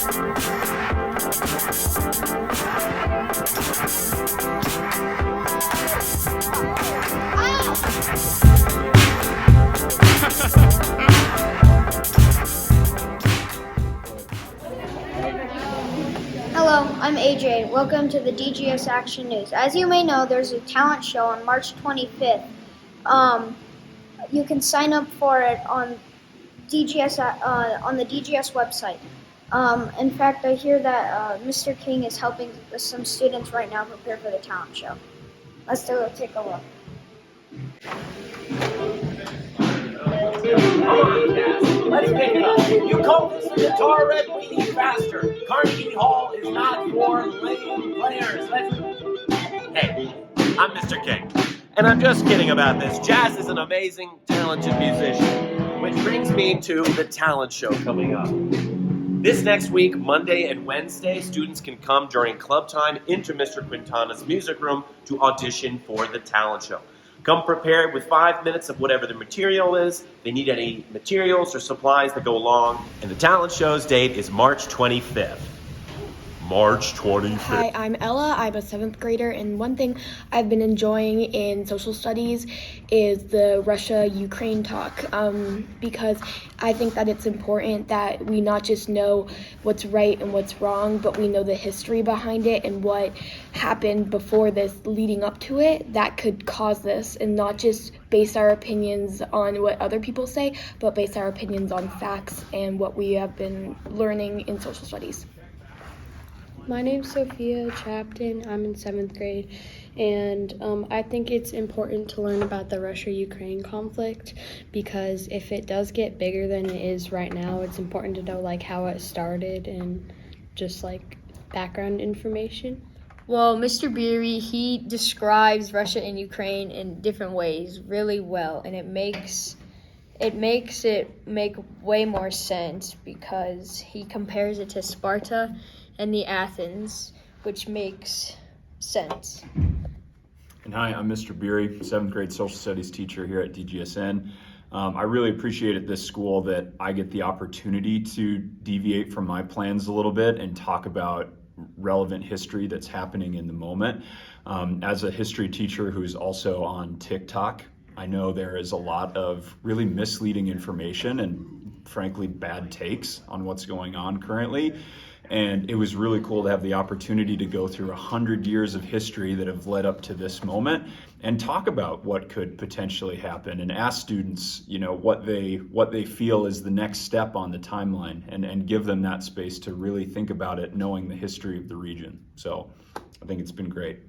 Hello, I'm AJ. Welcome to the DGS Action News. As you may know, there's a talent show on March 25th. You can sign up for it on on the DGS website. In fact, I hear that Mr. King is helping some students right now prepare for the talent show. Let's take a look. Let's pick it up. You call this a guitar red weenie faster. Carnegie Hall is not for lame players. Hey, I'm Mr. King. And I'm just kidding about this. Jazz is an amazing, talented musician. Which brings me to the talent show coming up. This next week, Monday and Wednesday, students can come during club time into Mr. Quintana's music room to audition for the talent show. Come prepared with 5 minutes of whatever the material is. If they need any materials or supplies that go along. And the talent show's date is March 25th. March 25th. Hi, I'm Ella. I'm a 7th grader, and one thing I've been enjoying in social studies is the Russia-Ukraine talk, because I think that it's important that we not just know what's right and what's wrong, but we know the history behind it and what happened before this leading up to it that could cause this, and not just base our opinions on what other people say, but base our opinions on facts and what we have been learning in social studies. My name's Sophia, Chapton. I'm in 7th grade, and I think it's important to learn about the Russia-Ukraine conflict, because if it does get bigger than it is right now, it's important to know how it started and just background information. Well, Mr. Beery, he describes Russia and Ukraine in different ways really well, and it makes it make way more sense because he compares it to Sparta and the Athens, which makes sense. And hi, I'm Mr. Beery, 7th grade social studies teacher here at DGSN. I really appreciate at this school that I get the opportunity to deviate from my plans a little bit and talk about relevant history that's happening in the moment. As a history teacher who's also on TikTok, I know there is a lot of really misleading information and frankly bad takes on what's going on currently. And it was really cool to have the opportunity to go through 100 years of history that have led up to this moment and talk about what could potentially happen and ask students, what they feel is the next step on the timeline and give them that space to really think about it, knowing the history of the region. So I think it's been great.